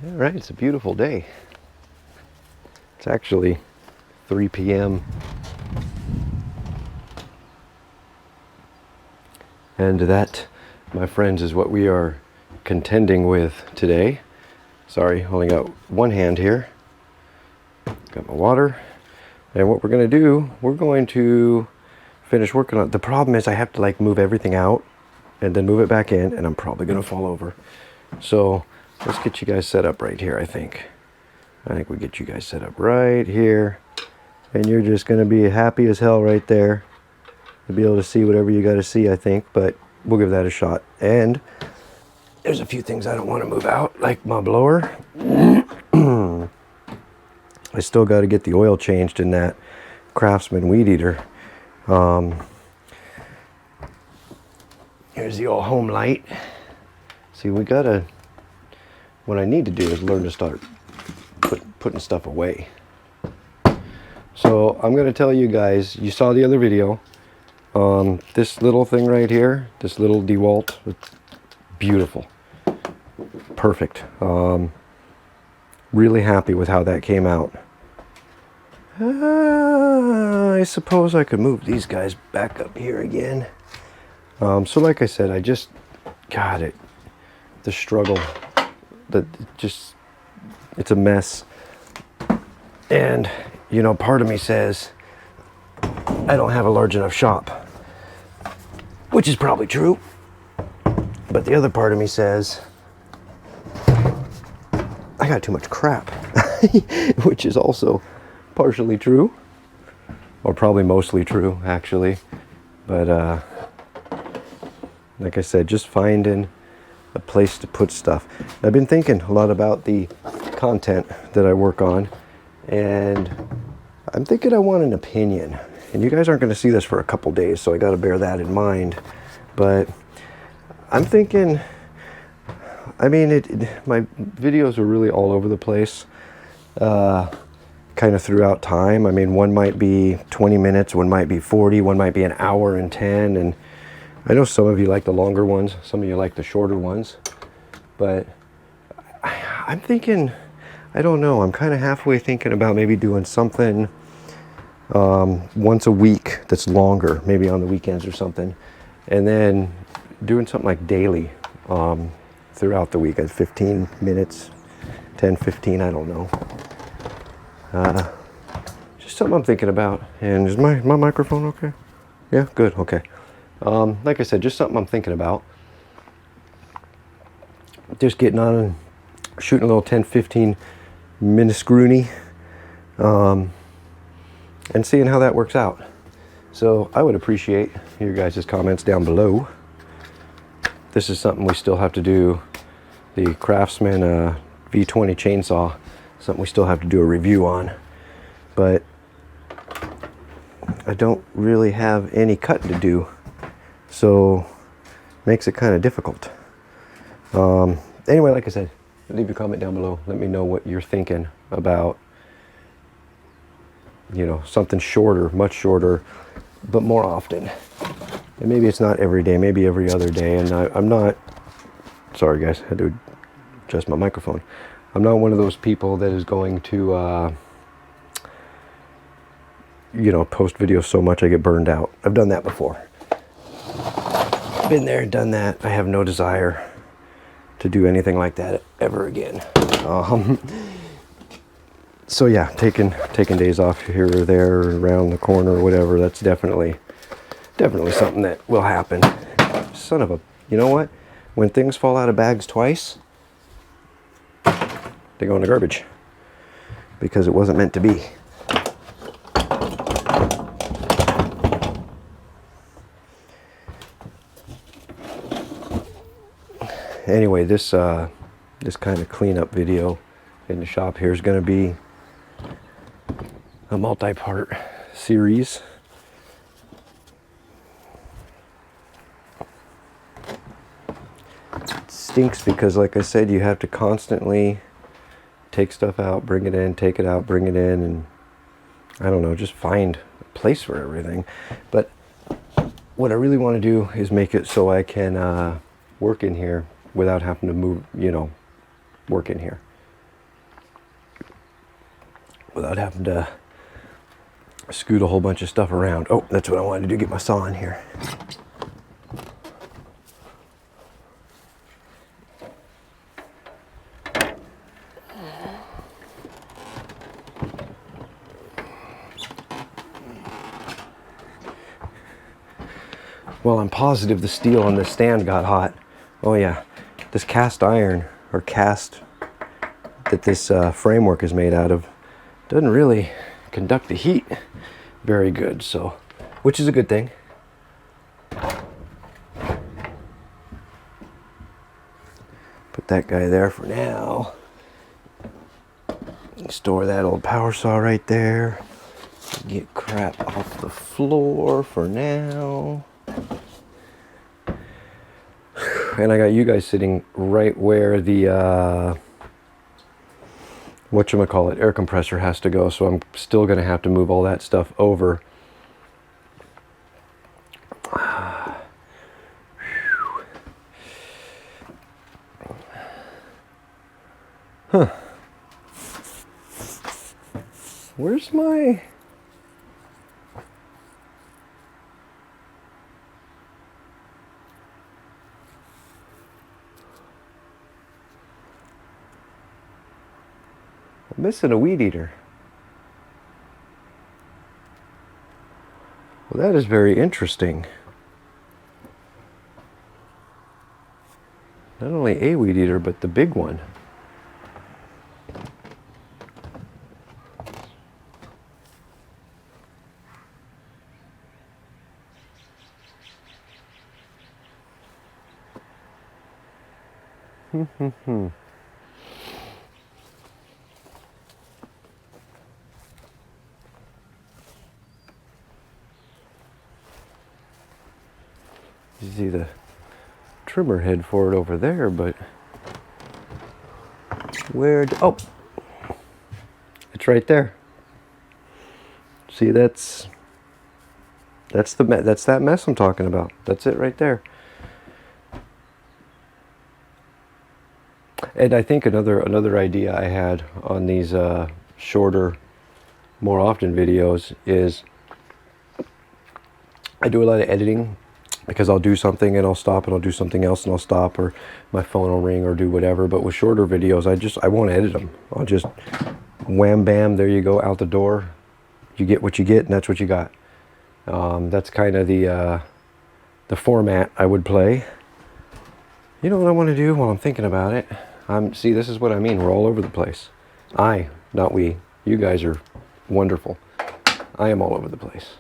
All right, it's a beautiful day. It's actually 3 p.m. And that, my friends, is what we are contending with today. Sorry, holding out one hand here. Got my water. And what we're going to do, we're going to finish working on. The problem is I have to like move everything out and then move it back in, and I'm probably going to fall over. So let's get you guys set up right here, I think we get you guys set up right here, and you're just going to be happy as hell right there to be able to see whatever you got to see, I think, but we'll give that a shot. And there's a few things I don't want to move out, like my blower. I still got to get the oil changed in that Craftsman weed eater. Here's the old home light. See, what I need to do is learn to start putting stuff away. So I'm going to tell you guys, you saw the other video, this little thing right here, this little DeWalt, it's beautiful, perfect. Really happy with how that came out. I suppose I could move these guys back up here again. So like I said, I just got it. The struggle, it's a mess. And, you know, part of me says I don't have a large enough shop, which is probably true. But the other part of me says I got too much crap, which is also partially true, or probably mostly true, actually. But like I said, just finding a place to put stuff. I've been thinking a lot about the content that I work on, and I'm thinking I want an opinion. And you guys aren't going to see this for a couple days, so I got to bear that in mind. But I'm thinking, I mean, my videos are really all over the place, kind of throughout time. I mean, one might be 20 minutes, one might be 40, one might be an hour and 10. And I know some of you like the longer ones, some of you like the shorter ones. But I'm thinking, I don't know, I'm kind of halfway thinking about maybe doing something once a week that's longer, maybe on the weekends or something. And then doing something like daily throughout the week at 15 minutes, 10, 15, I don't know. Just something I'm thinking about. And is my microphone okay? Yeah, good, okay. Like I said, just something I'm thinking about. Just getting on and shooting a little 10, 15 minesgrune, and seeing how that works out. So I would appreciate your guys' comments down below. This is something we still have to do. The Craftsman V20 chainsaw, something we still have to do a review on. But I don't really have any cutting to do, so makes it kind of difficult. Anyway, like I said, leave a comment down below. Let me know what you're thinking about, you know, something shorter, much shorter, but more often. And maybe it's not every day, maybe every other day. And I'm not, sorry guys, I had to adjust my microphone. I'm not one of those people that is going to, you know, post videos so much I get burned out. I've done that before. Been there, done that. I have no desire to do anything like that ever again. So yeah, taking days off here or there, or around the corner or whatever, that's definitely something that will happen. Son of a, you know what? When things fall out of bags twice, they go in the garbage because it wasn't meant to be. Anyway, this kind of cleanup video in the shop here is going to be a multi-part series. It stinks because, like I said, you have to constantly take stuff out, bring it in, take it out, bring it in, and I don't know, just find a place for everything. But what I really want to do is make it so I can work in here without having to move, you know, work in here. without having to scoot a whole bunch of stuff around. Oh, that's what I wanted to do, get my saw in here. Well, I'm positive the steel on this stand got hot. Oh yeah, this cast iron or cast that this framework is made out of doesn't really conduct the heat very good, so, which is a good thing. Put that guy there for now. Store that old power saw right there. Get crap off the floor for now. And I got you guys sitting right where the whatchamacallit, air compressor has to go, so I'm still gonna have to move all that stuff over. Huh. Where's my... I'm missing a weed eater. Well, that is very interesting. Not only a weed eater, but the big one. You see the trimmer head for it over there, but oh, it's right there. See, that's that mess I'm talking about. That's it right there. And I think another idea I had on these shorter, more often videos is I do a lot of editing, because I'll do something and I'll stop and I'll do something else and I'll stop, or my phone will ring or do whatever. But with shorter videos, I won't edit them. I'll just wham bam, there you go, out the door. You get what you get, and that's what you got. That's kind of the format I would play. You know what I want to do while I'm thinking about it? See, this is what I mean. We're all over the place. Not we. You guys are wonderful. I am all over the place.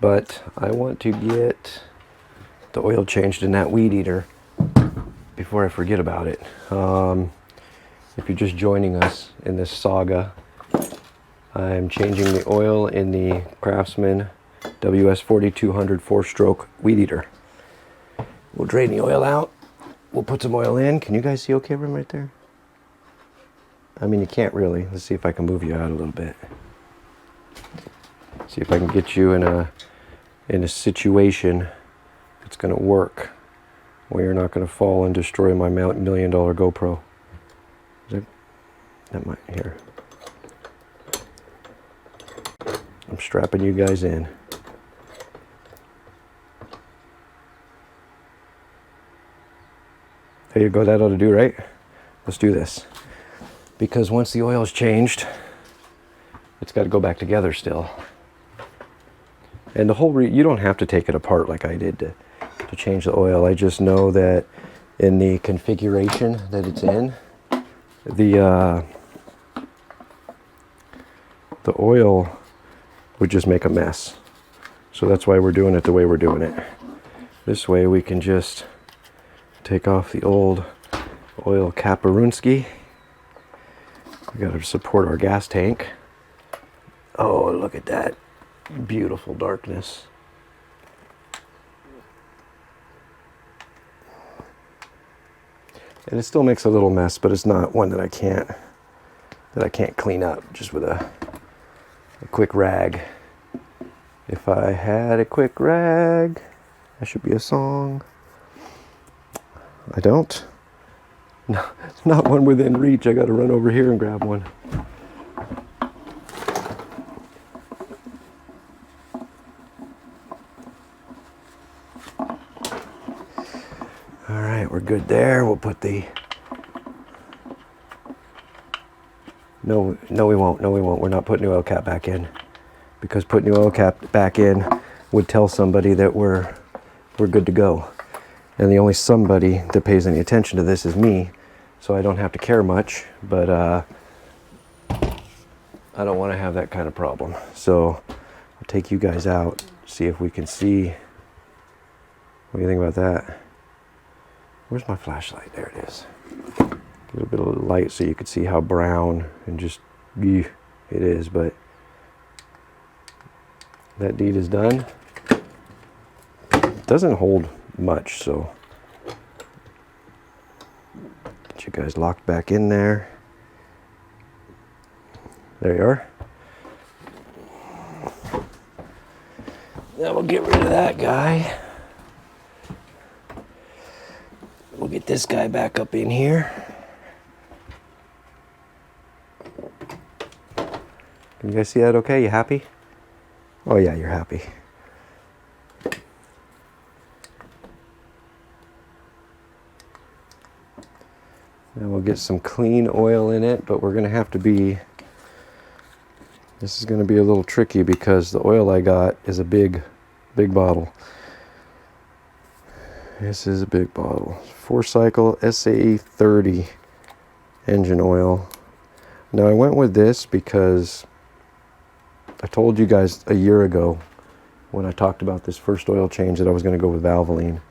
But I want to get the oil changed in that weed eater before I forget about it. If you're just joining us in this saga, I'm changing the oil in the Craftsman WS4200 4-stroke weed eater. We'll drain the oil out. We'll put some oil in. Can you guys see okay right there? I mean, you can't really. Let's see if I can move you out a little bit. See if I can get you in a situation that's going to work, where you're not going to fall and destroy my $1 million GoPro. That might, here. I'm strapping you guys in. There you go, that ought to do, right? Let's do this. Because once the oil's changed, it's got to go back together still. And the whole, you don't have to take it apart like I did to change the oil. I just know that in the configuration that it's in, the oil would just make a mess. So that's why we're doing it the way we're doing it. This way we can just take off the old oil Kaparunski. We got to support our gas tank. Oh, look at that. Beautiful darkness. And it still makes a little mess, but it's not one that I can't clean up just with a quick rag. If I had a quick rag, that should be a song. I don't. No, not one within reach. I got to run over here and grab one. right, we're good there. We'll put the... No, we won't. No, we won't. We're not putting new oil cap back in. Because putting new oil cap back in would tell somebody that we're good to go. And the only somebody that pays any attention to this is me. So I don't have to care much. But I don't want to have that kind of problem. So I'll take you guys out, see if we can see. What do you think about that? Where's my flashlight? There it is. A little bit of light so you could see how brown and just it is, but that deed is done. It doesn't hold much, so get you guys locked back in there. There you are. Now we'll get rid of that guy. We'll get this guy back up in here. Can you guys see that okay? You happy? Oh yeah, you're happy. Now we'll get some clean oil in it, but we're gonna have to be, this is gonna be a little tricky because the oil I got is a big bottle. This is a big bottle. 4-cycle SAE 30 engine oil. Now I went with this because I told you guys a year ago when I talked about this first oil change that I was going to go with Valvoline,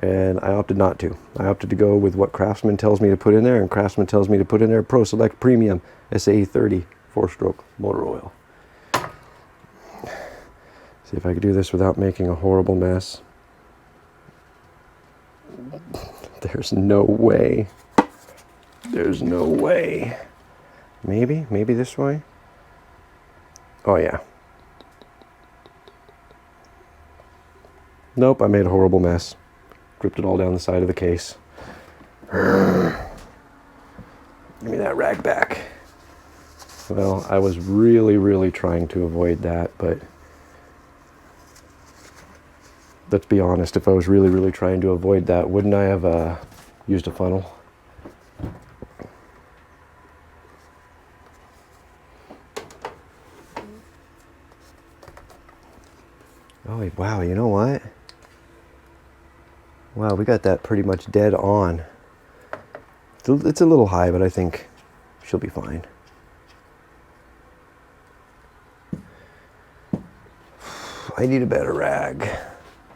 and I opted not to. I opted to go with what Craftsman tells me to put in there, and Craftsman tells me to put in there Pro Select Premium SAE 30 4-stroke motor oil. See if I could do this without making a horrible mess. There's no way. There's no way. Maybe this way? Oh yeah. Nope, I made a horrible mess. Dripped it all down the side of the case. Give me that rag back. Well, I was really trying to avoid that, but let's be honest, if I was really trying to avoid that, wouldn't I have used a funnel? Oh, wow, you know what? Wow, we got that pretty much dead on. It's a little high, but I think she'll be fine. I need a better rag.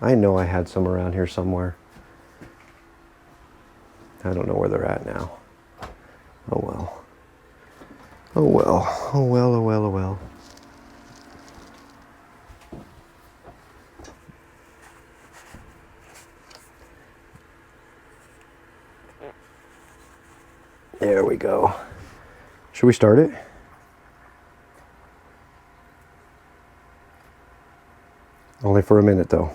I know I had some around here somewhere. I don't know where they're at now. Oh well. Oh well. Oh well, oh well, oh well. There we go. Should we start it? Only for a minute though.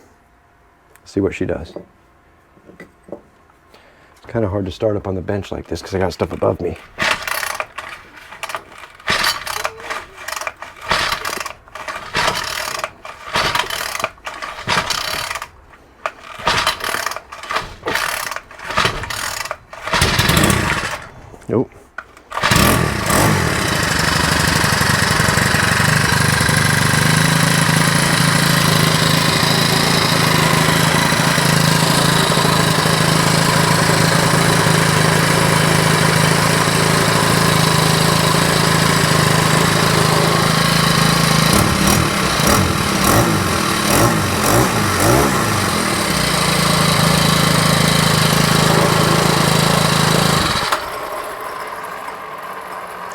See what she does. It's kind of hard to start up on the bench like this because I got stuff above me. Nope.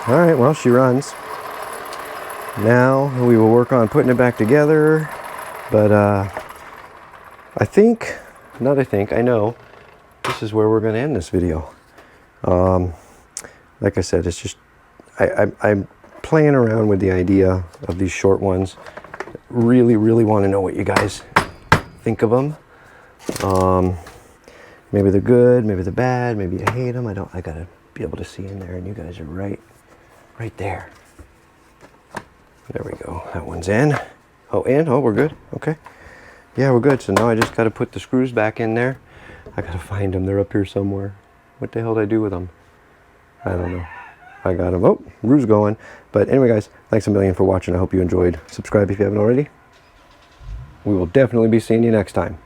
All right, well, she runs. Now we will work on putting it back together. But I know this is where we're going to end this video. Like I said, it's just, I'm playing around with the idea of these short ones. Really want to know what you guys think of them. Maybe they're good, maybe they're bad, maybe you hate them. I gotta be able to see in there, and you guys are right there. There we go. That one's in. Oh, we're good. Okay. Yeah, we're good. So now I just got to put the screws back in there. I gotta find them. They're up here somewhere. What the hell did I do with them? I don't know. I got them. Oh, Rue's going. But anyway, guys, thanks a million for watching. I hope you enjoyed. Subscribe if you haven't already. We will definitely be seeing you next time.